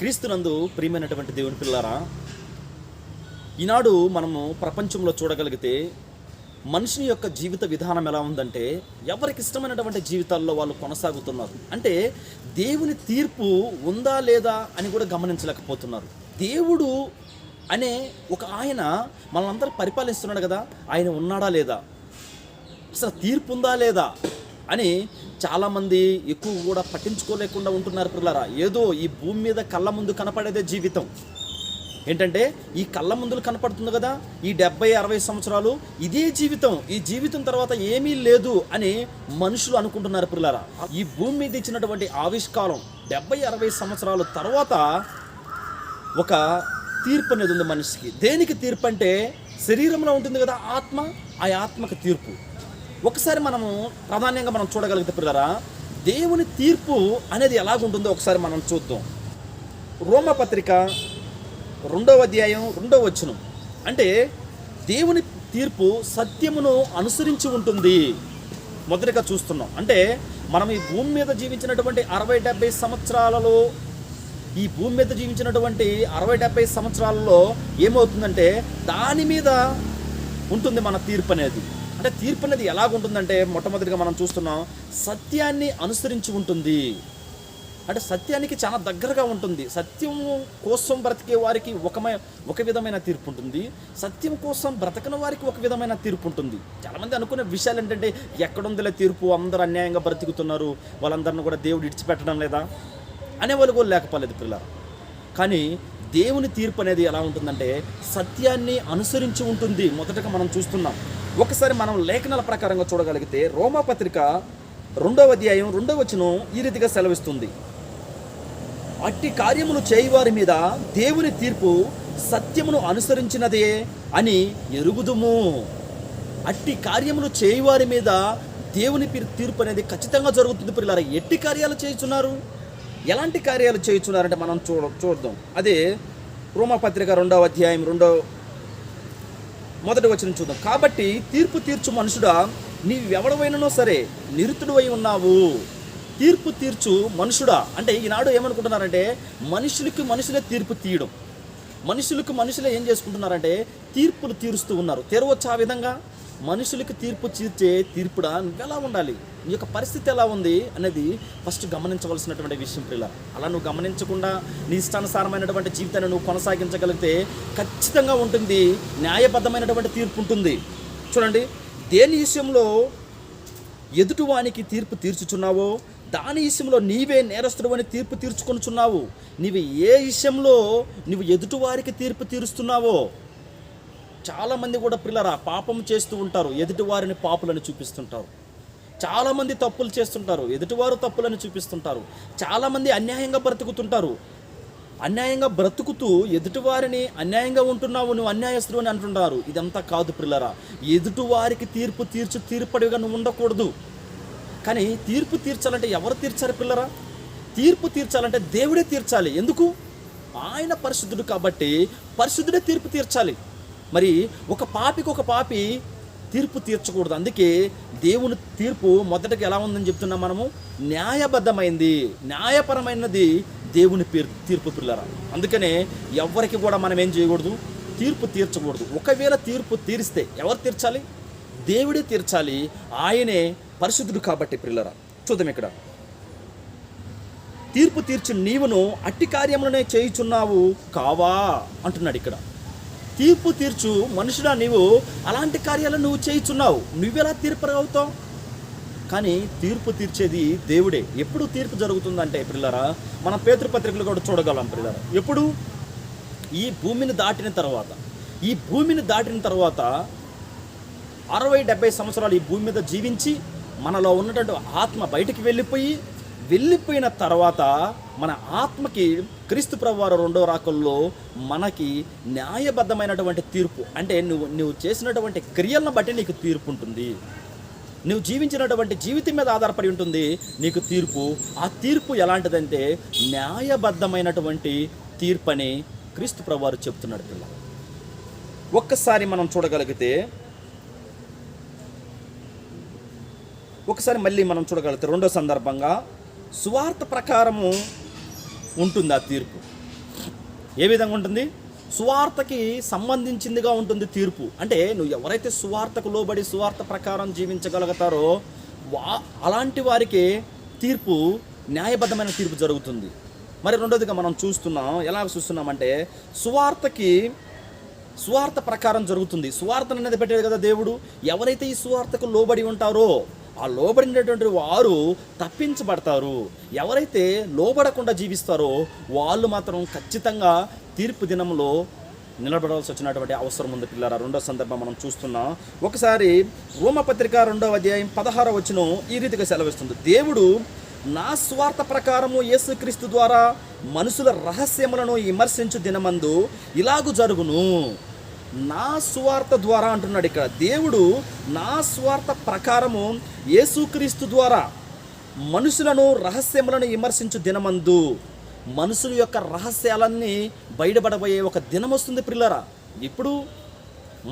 క్రీస్తునందు ప్రియమైనటువంటి దేవుని పిల్లారా, ఈనాడు మనము ప్రపంచంలో చూడగలిగితే మనిషిని యొక్క జీవిత విధానం ఎలా ఉందంటే, ఎవరికి ఇష్టమైనటువంటి జీవితాల్లో వాళ్ళు కొనసాగుతున్నారు. అంటే దేవుని తీర్పు ఉందా లేదా అని కూడా గమనించలేకపోతున్నారు. దేవుడు అనే ఒక ఆయన మనల్ని పరిపాలిస్తున్నాడు కదా, ఆయన ఉన్నాడా లేదా, అసలు తీర్పు ఉందా లేదా అని చాలామంది ఎక్కువ కూడా పట్టించుకోలేకుండా ఉంటున్నారు పిల్లరా. ఏదో ఈ భూమి మీద కళ్ళ ముందు కనపడేదే జీవితం. ఏంటంటే ఈ కళ్ళ ముందులు కనపడుతుంది కదా, ఈ 70-60 సంవత్సరాలు ఇదే జీవితం, ఈ జీవితం తర్వాత ఏమీ లేదు అని మనుషులు అనుకుంటున్నారు పిల్లరా. ఈ భూమి మీద ఇచ్చినటువంటి ఆవిష్కారం 70-60 సంవత్సరాల తర్వాత ఒక తీర్పు అనేది ఉంది మనిషికి. దేనికి తీర్పు అంటే, శరీరంలో ఉంటుంది కదా ఆత్మ, ఆ ఆత్మకు తీర్పు. ఒకసారి మనము ప్రాధాన్యంగా మనం చూడగలిగితే పిల్లరా, దేవుని తీర్పు అనేది ఎలాగుంటుందో ఒకసారి మనం చూద్దాం. రోమపత్రిక 2వ అధ్యాయం 2వ వచనం. అంటే దేవుని తీర్పు సత్యమును అనుసరించి ఉంటుంది. మొదటిగా చూస్తున్నాం. అంటే మనం ఈ భూమి మీద జీవించినటువంటి 60-70 సంవత్సరాలలో, ఈ భూమి మీద జీవించినటువంటి 60-70 సంవత్సరాలలో ఏమవుతుందంటే దాని మీద ఉంటుంది మన తీర్పు అనేది. అంటే తీర్పు అనేది ఎలాగుంటుందంటే, మొట్టమొదటిగా మనం చూస్తున్నాం, సత్యాన్ని అనుసరించి ఉంటుంది. అంటే సత్యానికి చాలా దగ్గరగా ఉంటుంది. సత్యం కోసం బ్రతికే వారికి ఒక విధమైన తీర్పు ఉంటుంది, సత్యం కోసం బ్రతకని వారికి ఒక విధమైన తీర్పు ఉంటుంది. చాలామంది అనుకునే విషయాలు ఏంటంటే, ఎక్కడుందిలే తీర్పు, అందరూ అన్యాయంగా బ్రతుకుతున్నారు, వాళ్ళందరిని కూడా దేవుడు ఇడిచిపెట్టడం లేదా అనేవాళ్ళు కూడా లేకపోలేదు పిల్లలు. కానీ దేవుని తీర్పు అనేది ఎలా ఉంటుందంటే, సత్యాన్ని అనుసరించి ఉంటుంది. మొదటగా మనం చూస్తున్నాం. ఒకసారి మనం లేఖనాల ప్రకారంగా చూడగలిగితే రోమపత్రిక 2వ అధ్యాయం 2వ వచనం ఈ రీతిగా సెలవిస్తుంది. అట్టి కార్యములు చేయువారి మీద దేవుని తీర్పు సత్యమును అనుసరించినదే అని ఎరుగుదుము. అట్టి కార్యములు చేయువారి మీద దేవుని తీర్పు అనేది ఖచ్చితంగా జరుగుతుంది పిల్లలు. ఎట్టి కార్యాలు చేయుచున్నారు, ఎలాంటి కార్యాలు చేయుచున్నారంటే మనం చూద్దాం. అదే రోమపత్రిక 2వ అధ్యాయం 1వ వచనం చూద్దాం. కాబట్టి తీర్పు తీర్చు మనుషుడా, నీవెవడవైననో సరే నిరుతుడువై ఉన్నావు. తీర్పు తీర్చు మనుషుడా అంటే ఈనాడు ఏమనుకుంటున్నారంటే, మనుషులే తీర్పు తీయడం. మనుషులే ఏం చేసుకుంటున్నారంటే తీర్పులు తీరుస్తూ ఉన్నారు. తీరవచ్చు ఆ విధంగా? మనుషులకి తీర్పు తీర్చే తీర్పుడా నువ్వెలా ఉండాలి, నీ యొక్క పరిస్థితి ఎలా ఉంది అనేది ఫస్ట్ గమనించవలసినటువంటి విషయం పిల్ల. అలా నువ్వు గమనించకుండా నీ ఇష్టానుసారమైనటువంటి జీవితాన్ని నువ్వు కొనసాగించగలిగితే ఖచ్చితంగా ఉంటుంది, న్యాయబద్ధమైనటువంటి తీర్పు ఉంటుంది. చూడండి, దేని విషయంలో ఎదుటివానికి తీర్పు తీర్చుచున్నావో దాని విషయంలో నీవే నేరస్తుడు అని తీర్పు తీర్చుకొనుచున్నావు. నీవు ఏ విషయంలో నువ్వు ఎదుటివారికి తీర్పు తీరుస్తున్నావో, చాలామంది కూడా పిల్లరా పాపం చేస్తూ ఉంటారు, ఎదుటివారిని పాపులను చూపిస్తుంటారు. చాలామంది తప్పులు చేస్తుంటారు, ఎదుటివారు తప్పులను చూపిస్తుంటారు. చాలామంది అన్యాయంగా బ్రతుకుతుంటారు. అన్యాయంగా బ్రతుకుతూ ఎదుటివారిని అన్యాయంగా ఉంటున్నావు, నువ్వు అన్యాయస్తుడు అని అంటున్నారు. ఇదంతా కాదు పిల్లరా. ఎదుటివారికి తీర్పు తీర్పడిగా నువ్వు ఉండకూడదు. కానీ తీర్పు తీర్చాలంటే ఎవరు తీర్చారు పిల్లరా? తీర్పు తీర్చాలంటే దేవుడే తీర్చాలి. ఎందుకు? ఆయన పరిశుద్ధుడు కాబట్టి పరిశుద్ధుడే తీర్పు తీర్చాలి. మరి ఒక పాపి తీర్పు తీర్చకూడదు. అందుకే దేవుని తీర్పు మొదటగా ఎలా ఉందని చెప్తున్నాం మనము, న్యాయబద్ధమైంది, న్యాయపరమైనది దేవుని తీర్పు పిల్లరా. అందుకనే ఎవరికి కూడా మనం ఏం చేయకూడదు, తీర్పు తీర్చకూడదు. ఒకవేళ తీర్పు తీరిస్తే ఎవరు తీర్చాలి? దేవుడే తీర్చాలి. ఆయనే పరిశుద్ధుడు కాబట్టి పిల్లరా. చూద్దాం, ఇక్కడ తీర్పు తీర్చి నీవును అట్టి కార్యములనే చేయుచున్నావు కావా అంటున్నాడు. ఇక్కడ తీర్పు తీర్చు మనుషుడా, నీవు అలాంటి కార్యాలను నువ్వు చేయుచున్నావు, నువ్వెలా తీర్పు అవుతావు? కానీ తీర్పు తీర్చేది దేవుడే. ఎప్పుడు తీర్పు జరుగుతుందంటే పిల్లరా, మన పేతృపత్రికలు కూడా చూడగలం పిల్లరా. ఎప్పుడు? ఈ భూమిని దాటిన తర్వాత 60-70 సంవత్సరాలు ఈ భూమి మీద జీవించి మనలో ఉన్నటువంటి ఆత్మ బయటికి వెళ్ళిపోయిన తర్వాత మన ఆత్మకి క్రీస్తు ప్రభువారు 2వ రాకల్లో మనకి న్యాయబద్ధమైనటువంటి తీర్పు, అంటే నువ్వు చేసినటువంటి క్రియలను బట్టి నీకు తీర్పు ఉంటుంది. నువ్వు జీవించినటువంటి జీవితం మీద ఆధారపడి ఉంటుంది నీకు తీర్పు. ఆ తీర్పు ఎలాంటిదంటే న్యాయబద్ధమైనటువంటి తీర్పు అని క్రీస్తు ప్రభువారు చెప్తున్నాడు పిల్ల. ఒక్కసారి మనం చూడగలిగితే, మళ్ళీ మనం చూడగలిగితే రెండో సందర్భంగా సువార్త ప్రకారము ఉంటుంది ఆ తీర్పు. ఏ విధంగా ఉంటుంది? సువార్తకి సంబంధించిందిగా ఉంటుంది తీర్పు. అంటే నువ్వు ఎవరైతే సువార్తకు లోబడి సువార్త ప్రకారం జీవించగలుగుతారో అలాంటి వారికి తీర్పు, న్యాయబద్ధమైన తీర్పు జరుగుతుంది. మరి రెండోదిగా మనం ఎలా చూస్తున్నామంటే సువార్త ప్రకారం జరుగుతుంది. సువార్తను అనేది పెట్టాడు కదా దేవుడు. ఎవరైతే ఈ సువార్తకు లోబడి ఉంటారో ఆ లోబడినటువంటి వారు తప్పించబడతారు. ఎవరైతే లోబడకుండా జీవిస్తారో వాళ్ళు మాత్రం ఖచ్చితంగా తీర్పు దినంలో నిలబడాల్సి వచ్చినటువంటి అవసరం ఉంది పిల్లరా. రెండో సందర్భం మనం చూస్తున్నాం. ఒకసారి రోమపత్రిక 2వ అధ్యాయం 16వ వచనం ఈ రీతిగా సెలవిస్తుంది. దేవుడు నా స్వార్థ ప్రకారము యేసుక్రీస్తు ద్వారా మనుషుల రహస్యములను విమర్శించు దినమందు ఇలాగు జరుగును. నా స్వార్థ ద్వారా అంటున్నాడు ఇక్కడ. దేవుడు నా స్వార్థ ప్రకారము యేసుక్రీస్తు ద్వారా మనుషులను రహస్యములను విమర్శించు దినమందు, మనుషుల యొక్క రహస్యాలన్నీ బయటపడబోయే ఒక దినం వస్తుంది పిల్లరా. ఇప్పుడు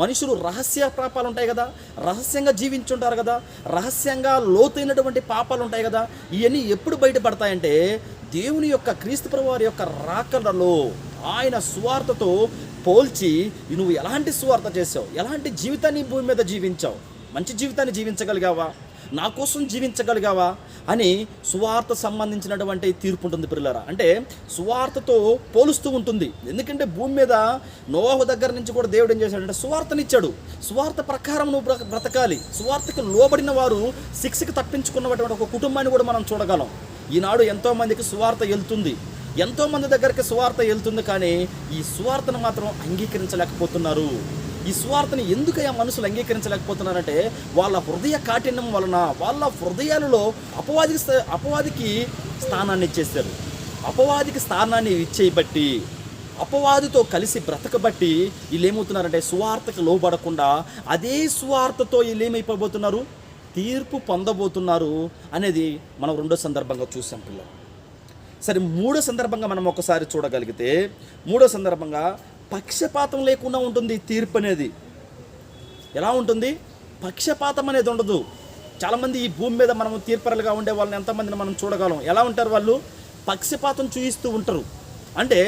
మనుషులు రహస్య పాపాలు ఉంటాయి కదా, రహస్యంగా జీవించుంటారు కదా, రహస్యంగా లోతైనటువంటి పాపాలు ఉంటాయి కదా. ఇవన్నీ ఎప్పుడు బయటపడతాయంటే దేవుని యొక్క క్రీస్తు ప్రభువు వారి యొక్క రాకడలో ఆయన సువార్తతో పోల్చి నువ్వు ఎలాంటి సువార్త చేసావు, ఎలాంటి జీవితాన్ని భూమి మీద జీవించావు, మంచి జీవితాన్ని జీవించగలిగావా, నా కోసం జీవించగలిగావా అని సువార్త సంబంధించినటువంటి తీర్పు ఉంటుంది పిల్లరా. అంటే సువార్తతో పోలుస్తూ ఉంటుంది. ఎందుకంటే భూమి మీద నోవాహు దగ్గర నుంచి కూడా దేవుడు ఏం చేశాడంటే సువార్తనిచ్చాడు. సువార్త ప్రకారం నువ్వు బ్రతకాలి. సువార్తకు లోబడిన వారు శిక్షకు తప్పించుకున్నటువంటి ఒక కుటుంబాన్ని కూడా మనం చూడగలం. ఈనాడు ఎంతోమందికి సువార్త వెళ్తుంది, ఎంతోమంది దగ్గరికి సువార్త వెళ్తుంది, కానీ ఈ సువార్తను మాత్రం అంగీకరించలేకపోతున్నారు. ఈ సువార్తని ఎందుకు ఆ మనుషులు అంగీకరించలేకపోతున్నారంటే వాళ్ళ హృదయ కాఠిన్యం వలన, వాళ్ళ హృదయాలలో అపవాదికి స్థానాన్ని ఇచ్చేస్తారు. అపవాదికి స్థానాన్ని ఇచ్చేయబట్టి, అపవాదితో కలిసి బ్రతకబట్టి వీళ్ళు ఏమవుతున్నారంటే సువార్తకు లోబడకుండా అదే సువార్తతో వీళ్ళు ఏమైపోబోతున్నారు, తీర్పు పొందబోతున్నారు అనేది మనం రెండో సందర్భంగా చూసాం పిల్లలు. సరే, మూడో సందర్భంగా మనం ఒకసారి చూడగలిగితే, మూడో సందర్భంగా పక్షపాతం లేకుండా ఉంటుంది తీర్పు అనేది. ఎలా ఉంటుంది? పక్షపాతం అనేది ఉండదు. చాలామంది ఈ భూమి మీద మనం తీర్పరలుగా ఉండే వాళ్ళని ఎంతమందిని మనం చూడగలం. ఎలా ఉంటారు వాళ్ళు? పక్షపాతం చూపిస్తూ ఉంటారు. అంటే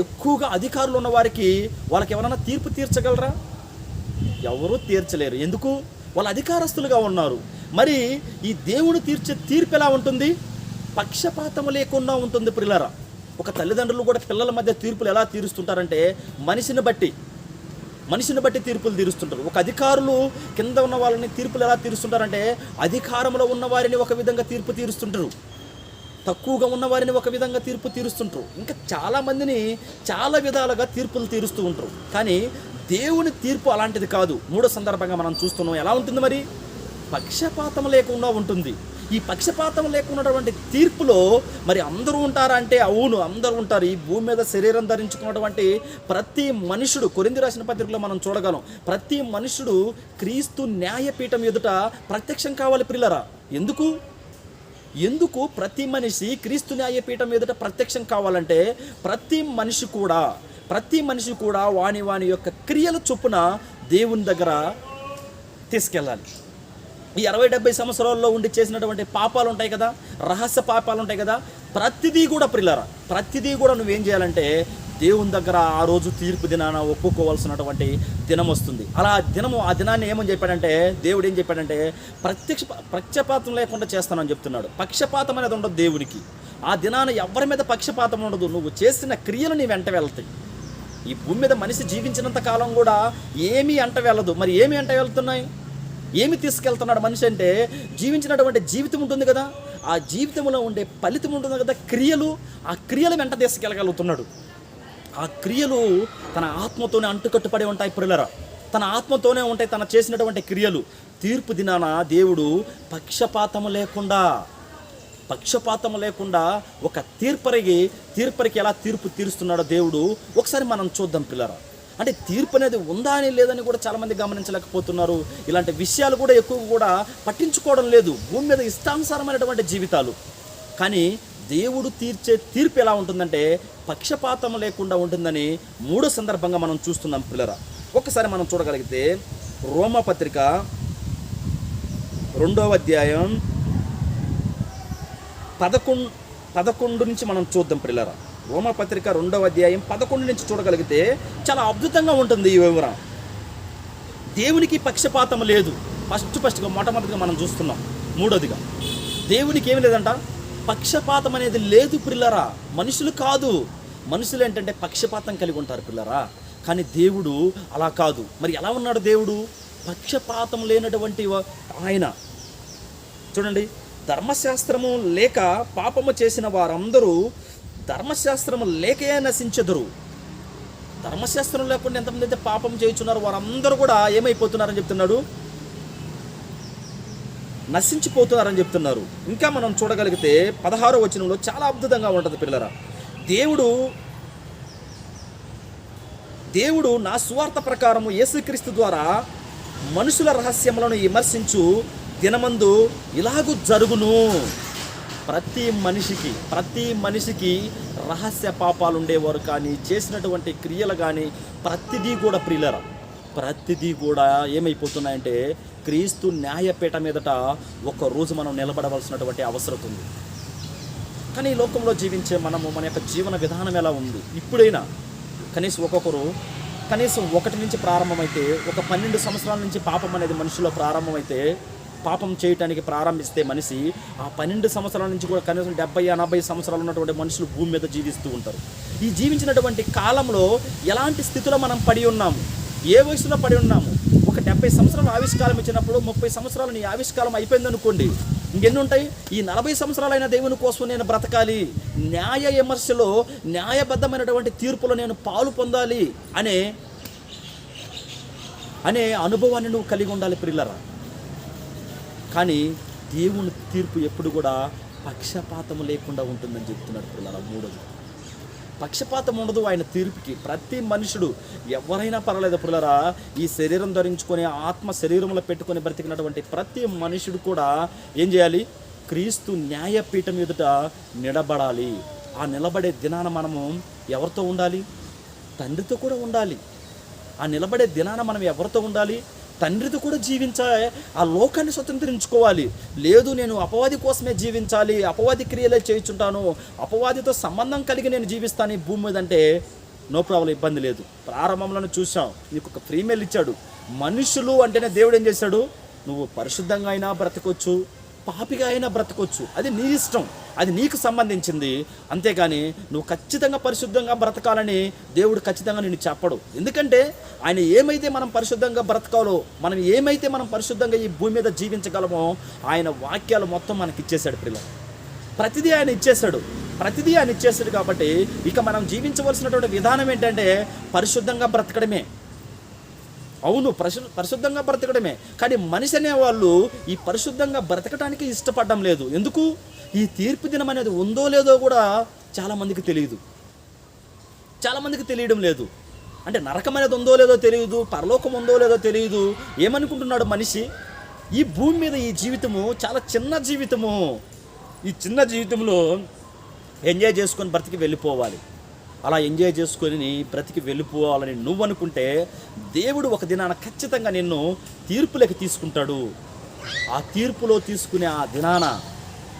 ఎక్కువగా అధికారులు ఉన్న వారికి వాళ్ళకి ఎవరైనా తీర్పు తీర్చగలరా? ఎవరూ తీర్చలేరు. ఎందుకు? వాళ్ళు అధికారస్తులుగా ఉన్నారు. మరి ఈ దేవుడు తీర్చే తీర్పు ఎలా ఉంటుంది? పక్షపాతం లేకుండా ఉంటుంది పిల్లరా. ఒక తల్లిదండ్రులు కూడా పిల్లల మధ్య తీర్పులు ఎలా తీరుస్తుంటారంటే మనిషిని బట్టి తీర్పులు తీరుస్తుంటారు. ఒక అధికారులు కింద ఉన్న వాళ్ళని తీర్పులు ఎలా తీరుస్తుంటారంటే అధికారంలో ఉన్న వారిని ఒక విధంగా తీర్పు తీరుస్తుంటారు, తక్కువగా ఉన్న వారిని ఒక విధంగా తీర్పు తీరుస్తుంటారు. ఇంకా చాలామందిని చాలా విధాలుగా తీర్పులు తీరుస్తూ ఉంటారు. కానీ దేవుని తీర్పు అలాంటిది కాదు. మూడో సందర్భంగా మనం చూస్తున్నాం. ఎలా ఉంటుంది మరి? పక్షపాతం లేకుండా ఉంటుంది. ఈ పక్షపాతం లేకున్నటువంటి తీర్పులో మరి అందరూ ఉంటారా అంటే అవును, అందరూ ఉంటారు. ఈ భూమి మీద శరీరం ధరించుకున్నటువంటి ప్రతి మనుషుడు, కొరింథీ రాసిన పత్రికలో మనం చూడగలం, ప్రతి మనుషుడు క్రీస్తు న్యాయపీఠం ఎదుట ప్రత్యక్షం కావాలి పిల్లరా. ఎందుకు ప్రతి మనిషి క్రీస్తు న్యాయపీఠం ఎదుట ప్రత్యక్షం కావాలంటే ప్రతి మనిషి కూడా వాని యొక్క క్రియల చొప్పున దేవుని దగ్గర తీసుకెళ్ళాలి. ఈ 60-70 సంవత్సరాల్లో ఉండి చేసినటువంటి పాపాలు ఉంటాయి కదా, రహస్య పాపాలు ఉంటాయి కదా, ప్రతిదీ కూడా నువ్వేం చేయాలంటే దేవుని దగ్గర ఆ రోజు తీర్పు దినాన ఒప్పుకోవాల్సినటువంటి దినం వస్తుంది. ఆ దినాన్ని ఏమని చెప్పాడంటే దేవుడు ఏం చెప్పాడంటే పక్షపాతం లేకుండా చేస్తానని చెప్తున్నాడు. పక్షపాతం అనేది ఉండదు దేవునికి. ఆ దినాన ఎవరి మీద పక్షపాతం ఉండదు. నువ్వు చేసిన క్రియలు నీ వెంట వెళ్తాయి. ఈ భూమి మీద మనిషి జీవించినంత కాలం కూడా ఏమీ అంట వెళ్ళదు. మరి ఏమి అంట వెళ్తున్నాయి? ఏమి తీసుకెళ్తున్నాడు మనిషి అంటే జీవించినటువంటి జీవితం ఉంటుంది కదా, ఆ జీవితంలో ఉండే ఫలితం ఉంటుంది కదా, ఆ క్రియలు వెంట తీసుకెళ్ళగలుగుతున్నాడు. ఆ క్రియలు తన ఆత్మతోనే అంటుకట్టుపడి ఉంటాయి ప్రియులారా. తన ఆత్మతోనే ఉంటాయి తన చేసినటువంటి క్రియలు. తీర్పు దినాన దేవుడు పక్షపాతం లేకుండా ఒక తీర్పరికి ఎలా తీర్పు తీరుస్తున్నాడో దేవుడు ఒకసారి మనం చూద్దాం పిల్లరా. అంటే తీర్పు అనేది ఉందా అని లేదని కూడా చాలామంది గమనించలేకపోతున్నారు. ఇలాంటి విషయాలు కూడా ఎక్కువ కూడా పట్టించుకోవడం లేదు. భూమి మీద ఇష్టానుసారమైనటువంటి జీవితాలు. కానీ దేవుడు తీర్చే తీర్పు ఎలా ఉంటుందంటే పక్షపాతం లేకుండా ఉంటుందని మూడో సందర్భంగా మనం చూస్తున్నాం పిల్లరా. ఒకసారి మనం చూడగలిగితే రోమపత్రిక 2వ అధ్యాయం 11 నుంచి మనం చూద్దాం పిల్లరా. రోమపత్రిక 2వ అధ్యాయం 11 నుంచి చూడగలిగితే చాలా అద్భుతంగా ఉంటుంది ఈ వివరం. దేవునికి పక్షపాతం లేదు. ఫస్ట్గా మొట్టమొదటిగా మనం చూస్తున్నాం. మూడోదిగా దేవునికి ఏమి లేదంట, పక్షపాతం అనేది లేదు పిల్లరా. మనుషులు కాదు, మనుషులు ఏంటంటే పక్షపాతం కలిగి ఉంటారు పిల్లరా, కానీ దేవుడు అలా కాదు. మరి ఎలా ఉన్నాడు దేవుడు? పక్షపాతం లేనటువంటి ఆయన. చూడండి, ధర్మశాస్త్రము లేక పాపము చేసిన వారందరూ ధర్మశాస్త్రము లేకే నశించెదరు. ధర్మశాస్త్రం లేకుండా ఎంతమంది అయితే పాపం చేయుచున్నారు వారందరూ కూడా ఏమైపోతున్నారని చెప్తున్నాడు? నశించిపోతున్నారని చెప్తున్నారు. ఇంకా మనం చూడగలిగితే 16వ వచనంలో చాలా అద్భుతంగా ఉంటుంది పిల్లరా. దేవుడు నా సువార్త ప్రకారము యేసుక్రీస్తు ద్వారా మనుషుల రహస్యములను విమర్శించు దినమందు ఇలాగూ జరుగును. ప్రతి మనిషికి రహస్య పాపాలు ఉండేవారు కానీ చేసినటువంటి క్రియలు కానీ ప్రతిదీ కూడా ప్రియులరా, ప్రతిదీ కూడా ఏమైపోతున్నాయంటే క్రీస్తు న్యాయపీఠ మీదట ఒక్కరోజు మనం నిలబడవలసినటువంటి అవసరం ఉంది. కానీ ఈ లోకంలో జీవించే మనము మన యొక్క జీవన విధానం ఎలా ఉంది? ఇప్పుడైనా కనీసం ఒక్కొక్కరు కనీసం 1 నుంచి ప్రారంభమైతే, ఒక 12 సంవత్సరాల నుంచి పాపం అనేది మనిషిలో ప్రారంభమైతే, పాపం చేయటానికి ప్రారంభిస్తే మనిషి ఆ 12 సంవత్సరాల నుంచి కూడా కనీసం 70-80 సంవత్సరాలు ఉన్నటువంటి మనుషులు భూమి మీద జీవిస్తూ ఉంటారు. ఈ జీవించినటువంటి కాలంలో ఎలాంటి స్థితిలో మనం పడి ఉన్నాము, ఏ వయసులో పడి ఉన్నాము? ఒక 70 సంవత్సరాలు ఆవిష్కారం ఇచ్చినప్పుడు 30 సంవత్సరాలు నీ ఆవిష్కారం అయిపోయిందనుకోండి, ఇంకెన్ని ఉంటాయి? ఈ 40 సంవత్సరాలైన దేవుని కోసం నేను బ్రతకాలి, న్యాయ విమర్శలో న్యాయబద్ధమైనటువంటి తీర్పులో నేను పాలు పొందాలి అనే అనుభవాన్ని నువ్వు కలిగి ఉండాలి ప్రియులరా. కానీ దేవుని తీర్పు ఎప్పుడు కూడా పక్షపాతము లేకుండా ఉంటుందని చెప్తున్నాడు పిల్లల. మూడోది, పక్షపాతం ఉండదు ఆయన తీర్పుకి. ప్రతి మనుషుడు ఎవరైనా పర్వాలేదు పిల్లరా, ఈ శరీరం ధరించుకొని ఆత్మ శరీరంలో పెట్టుకొని బ్రతికినటువంటి ప్రతి మనుషుడు కూడా ఏం చేయాలి? క్రీస్తు న్యాయపీఠం ఎదుట నిలబడాలి. ఆ నిలబడే దినాన మనము ఎవరితో ఉండాలి? తండ్రితో కూడా ఉండాలి. ఆ నిలబడే దినాన మనం ఎవరితో ఉండాలి? తండ్రితో కూడా జీవించాలి. ఆ లోకాన్ని స్వతంత్రించుకోవాలి. లేదు నేను అపవాది కోసమే జీవించాలి, అపవాది క్రియలే చేయించుంటాను, అపవాదితో సంబంధం కలిగి నేను జీవిస్తాను ఈ భూమి మీద అంటే నో ప్రాబ్లం, ఇబ్బంది లేదు. ప్రారంభంలోనే చూసాం, నీకు ఒక ఫ్రీ మెయిల్ ఇచ్చాడు. మనుషులు అంటేనే దేవుడు ఏం చేశాడు? నువ్వు పరిశుద్ధంగా అయినా బ్రతకొచ్చు, పాపిగా అయినా బ్రతకొచ్చు, అది నీ ఇష్టం, అది నీకు సంబంధించింది. అంతేగాని నువ్వు ఖచ్చితంగా పరిశుద్ధంగా బ్రతకాలని దేవుడు ఖచ్చితంగా నిన్ను చెప్పడు. ఎందుకంటే ఆయన ఏమైతే మనం పరిశుద్ధంగా బ్రతకాలో, ఏమైతే మనం పరిశుద్ధంగా ఈ భూమి మీద జీవించగలమో ఆయన వాక్యాలు మొత్తం మనకి ఇచ్చేశాడు పిల్లలు. ప్రతిదీ ఆయన ఇచ్చేశాడు కాబట్టి ఇక మనం జీవించవలసినటువంటి విధానం ఏంటంటే పరిశుద్ధంగా బ్రతకడమే. అవును, పరిశుద్ధంగా బ్రతకడమే. కానీ మనిషి అనేవాళ్ళు ఈ పరిశుద్ధంగా బ్రతకడానికి ఇష్టపడడం లేదు. ఎందుకు? ఈ తీర్పు దినం అనేది ఉందో లేదో కూడా చాలామందికి తెలియడం లేదు. అంటే నరకం అనేది ఉందో లేదో తెలియదు, పరలోకం ఉందో లేదో తెలియదు. ఏమనుకుంటున్నాడు మనిషి? ఈ భూమి మీద ఈ జీవితము చాలా చిన్న జీవితము, ఈ చిన్న జీవితంలో ఎంజాయ్ చేసుకొని బ్రతికి వెళ్ళిపోవాలి. అలా ఎంజాయ్ చేసుకొని బ్రతికి వెళ్ళిపోవాలని నువ్వు అనుకుంటే దేవుడు ఒక దినాన ఖచ్చితంగా నిన్ను తీర్పులోకి తీసుకుంటాడు. ఆ తీర్పులో తీసుకునే ఆ దినాన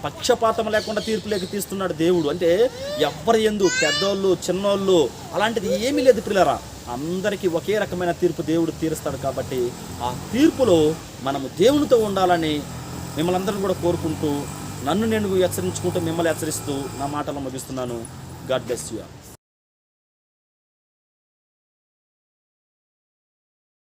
పక్షపాతం లేకుండా తీర్పులోకి తీస్తున్నాడు దేవుడు. అంటే ఎవ్వరి యందు పెద్దోళ్ళు చిన్నోళ్ళు అలాంటిది ఏమీ లేదు పిల్లరా, అందరికీ ఒకే రకమైన తీర్పు దేవుడు తీరుస్తాడు. కాబట్టి ఆ తీర్పులో మనము దేవునితో ఉండాలని మిమ్మల్ని అందరిని కూడా కోరుకుంటూ, నన్ను నేను హెచ్చరించుకుంటూ మిమ్మల్ని హెచ్చరిస్తూ నా మాటలు ముగిస్తున్నాను. God bless you.